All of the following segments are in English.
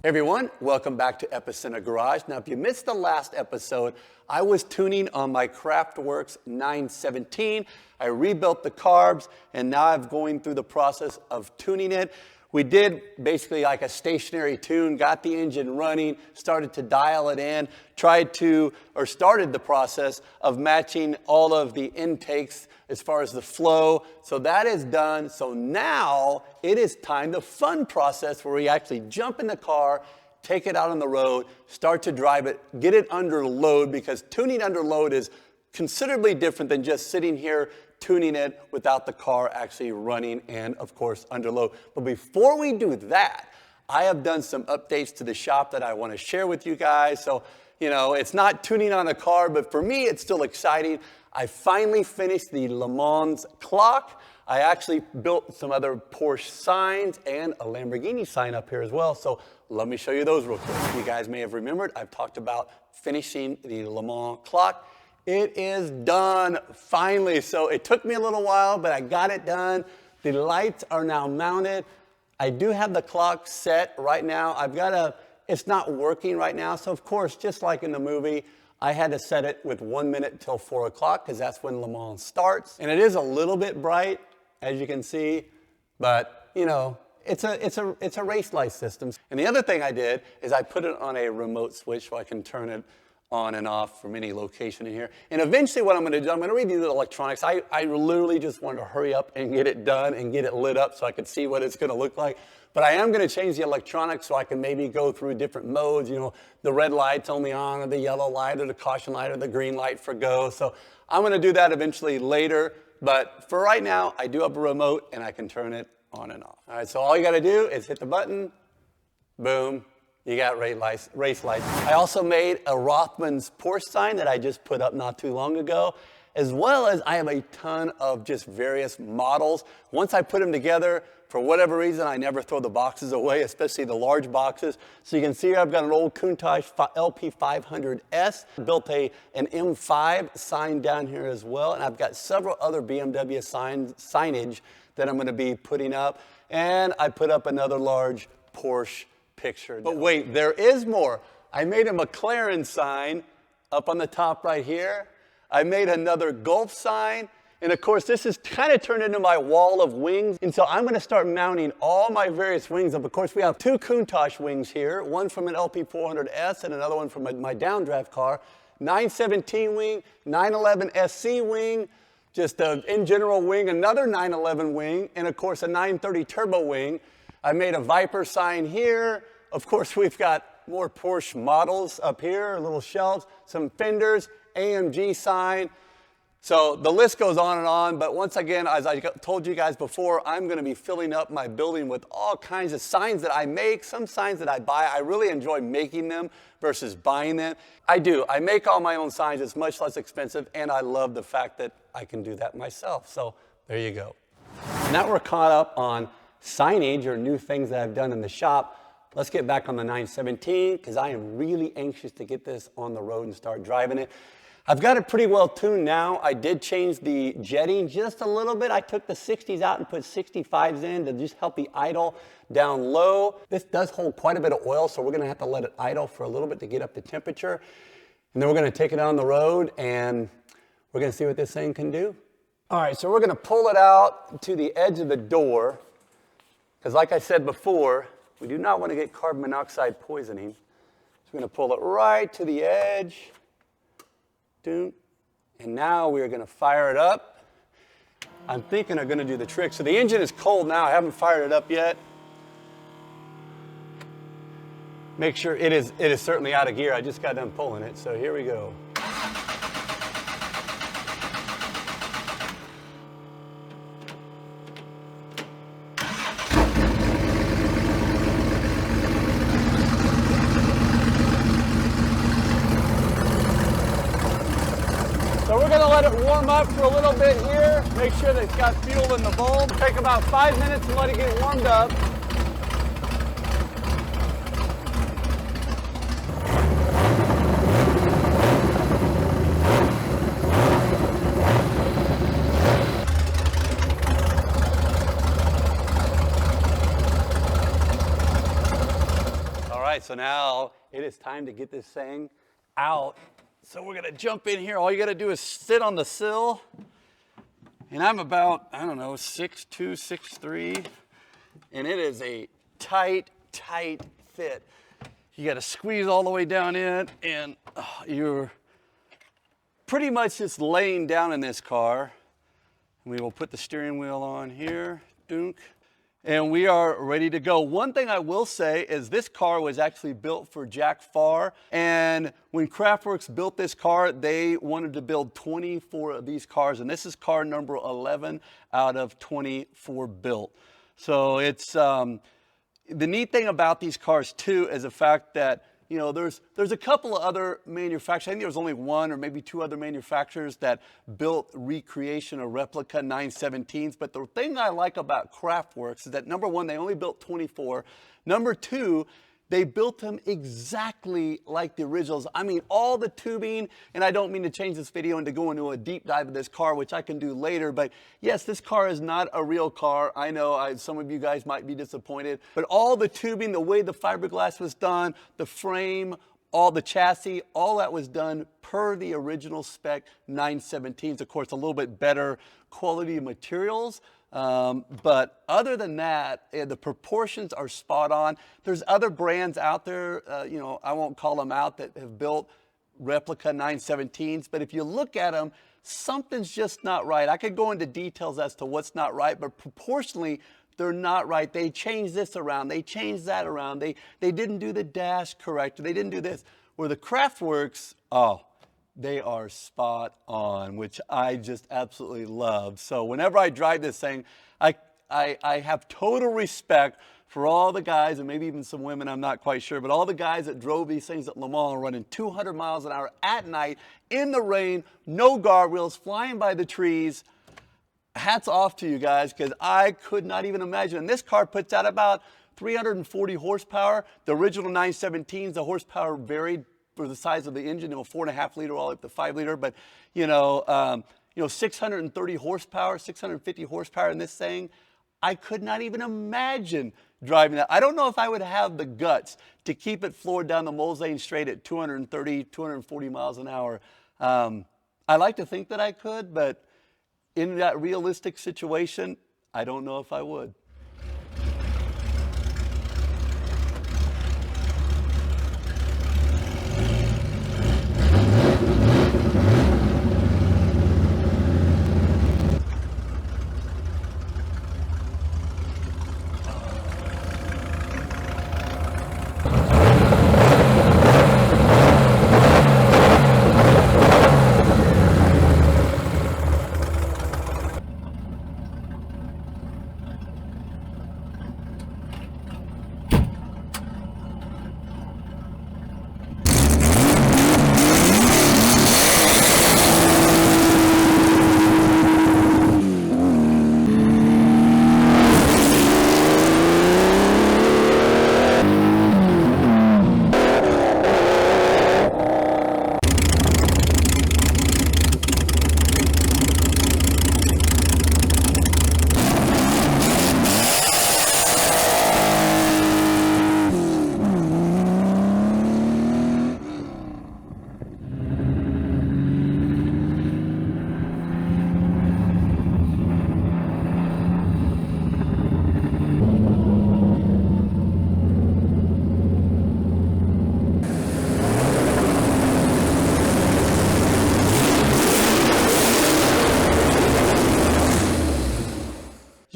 Hey everyone, welcome back to Epicenter Garage. Now if you missed the last episode, I was tuning on my Kraftwerks 917. I rebuilt the carbs and now I'm going through the process of tuning it. We did basically like a stationary tune, got the engine running, started to dial it in, started the process of matching all of the intakes as far as the flow. So that is done. So now it is time, the fun process where we actually jump in the car, take it out on the road, start to drive it, get it under load, because tuning under load is considerably different than just sitting here tuning it without the car actually running and of course under load. But before we do that, I have done some updates to the shop that I want to share with you guys. So, you know, it's not tuning on a car, but for me, it's still exciting. I finally finished the Le Mans clock. I actually built some other Porsche signs and a Lamborghini sign up here as well. So let me show you those real quick. You guys may have remembered, I've talked about finishing the Le Mans clock. It is done, finally. So it took me a little while, but I got it done. The lights are now mounted. I do have the clock set right now. It's not working right now. So of course, just like in the movie, I had to set it with 1 minute till 4 o'clock because that's when Le Mans starts. And it is a little bit bright, as you can see, but you know, it's a race light system. And the other thing I did is I put it on a remote switch so I can turn it on and off from any location in here. And eventually what I'm gonna do, I'm gonna redo the electronics. I literally just wanted to hurry up and get it done and get it lit up so I could see what it's gonna look like. But I am gonna change the electronics so I can maybe go through different modes, you know, the red light's only on, or the yellow light, or the caution light, or the green light for go. So I'm gonna do that eventually later. But for right now, I do have a remote and I can turn it on and off. All right, so all you gotta do is hit the button, boom. You got race lights. I also made a Rothman's Porsche sign that I just put up not too long ago, as well as I have a ton of just various models. Once I put them together, for whatever reason, I never throw the boxes away, especially the large boxes. So you can see here I've got an old Countach LP500S, built an M5 sign down here as well, and I've got several other BMW signage that I'm gonna be putting up, and I put up another large Porsche picture. But wait, there is more. I made a McLaren sign up on the top right here. I made another Gulf sign. And of course, this is kind of turned into my wall of wings. And so I'm going to start mounting all my various wings up. Of course, we have two Countach wings here, one from an LP400S and another one from my downdraft car. 917 wing, 911 SC wing, just an in general wing, another 911 wing, and of course a 930 turbo wing. I made a Viper sign here. Of course, we've got more Porsche models up here, little shelves, some fenders, AMG sign. So the list goes on, but once again, as I told you guys before, I'm gonna be filling up my building with all kinds of signs that I make, some signs that I buy. I really enjoy making them versus buying them. I make all my own signs. It's much less expensive, and I love the fact that I can do that myself. So there you go. Now we're caught up on signage or new things that I've done in the shop. Let's get back on the 917 because I am really anxious to get this on the road and start driving it. I've got it pretty well tuned now. I did change the jetting just a little bit. I took the 60s out and put 65s in to just help the idle down low. This does hold quite a bit of oil, so we're gonna have to let it idle for a little bit to get up to temperature. And then we're gonna take it on the road and we're gonna see what this thing can do. All right, so we're gonna pull it out to the edge of the door because like I said before, we do not want to get carbon monoxide poisoning. So we're going to pull it right to the edge. And now we're going to fire it up. I'm thinking I'm going to do the trick. So the engine is cold now. I haven't fired it up yet. Make sure it is certainly out of gear. I just got done pulling it. So here we go. So we're gonna let it warm up for a little bit here. Make sure that it's got fuel in the bulb. Take about 5 minutes and let it get warmed up. right, so now it is time to get this thing out. So we're gonna jump in here. All you gotta do is sit on the sill. And I'm about, I don't know, 6'2", 6'3", and it is a tight fit. You gotta squeeze all the way down in, and you're pretty much just laying down in this car. We will put the steering wheel on here, dunk. And we are ready to go. One thing I will say is this car was actually built for Jack Farr. And when Kraftwerks built this car, they wanted to build 24 of these cars. And this is car number 11 out of 24 built. So it's, the neat thing about these cars too is the fact that, you know, there's a couple of other manufacturers. I think there was only one or maybe two other manufacturers that built recreation or replica 917s. But the thing I like about Kraftwerks is that number one, they only built 24. Number two, they built them exactly like the originals. I mean, all the tubing, and I don't mean to change this video and to go into a deep dive of this car, which I can do later, but yes, this car is not a real car. I know some of you guys might be disappointed, but all the tubing, the way the fiberglass was done, the frame, all the chassis, all that was done per the original spec 917s. Of course, a little bit better quality materials. But other than that, the proportions are spot on. There's other brands out there, you know, I won't call them out, that have built replica 917s. But if you look at them, something's just not right. I could go into details as to what's not right, but proportionally, they're not right. They changed this around. They changed that around. They didn't do the dash correct. They didn't do this. Where the Kraftwerks, they are spot on, which I just absolutely love. So whenever I drive this thing, I have total respect for all the guys, and maybe even some women, I'm not quite sure, but all the guys that drove these things at Le Mans running 200 miles an hour at night, in the rain, no guardrails, flying by the trees. Hats off to you guys, because I could not even imagine. And this car puts out about 340 horsepower. The original 917s, the horsepower varied for the size of the engine, 4.5 liter all up to 5 liter, but 630 horsepower, 650 horsepower in this thing. I could not even imagine driving that. I don't know if I would have the guts to keep it floored down the Mulsanne straight at 230, 240 miles an hour. I like to think that I could, but in that realistic situation, I don't know if I would.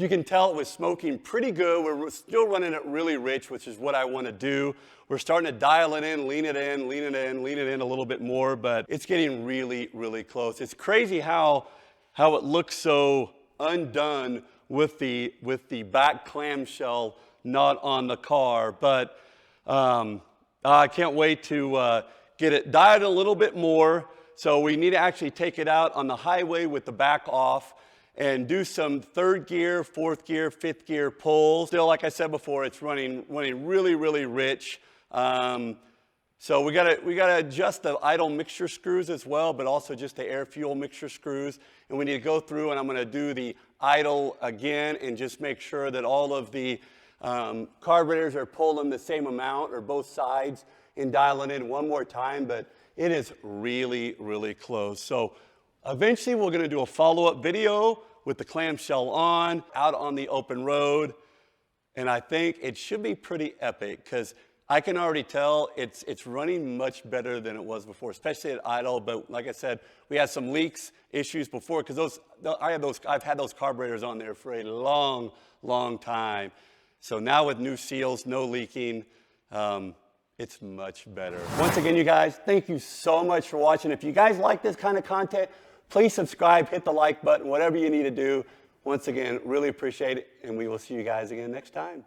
You can tell it was smoking pretty good. We're still running it really rich, which is what I want to do. We're starting to dial it in, lean it in, lean it in, lean it in a little bit more, but it's getting really, really close. It's crazy how it looks so undone with the back clamshell not on the car, but I can't wait to get it dialed a little bit more. So we need to actually take it out on the highway with the back off and do some third gear, fourth gear, fifth gear pulls. Still, like I said before, it's running really, really rich. So we gotta adjust the idle mixture screws as well, but also just the air fuel mixture screws. And we need to go through, and I'm gonna do the idle again and just make sure that all of the Carburetors are pulling the same amount or both sides and dialing in one more time, but it is really, really close. So eventually we're gonna do a follow-up video with the clamshell on, out on the open road. And I think it should be pretty epic because I can already tell it's running much better than it was before, especially at idle. But like I said, we had some leaks issues before because I've had those carburetors on there for a long, long time. So now with new seals, no leaking, it's much better. Once again, you guys, thank you so much for watching. If you guys like this kind of content, please subscribe, hit the like button, whatever you need to do. Once again, really appreciate it, and we will see you guys again next time.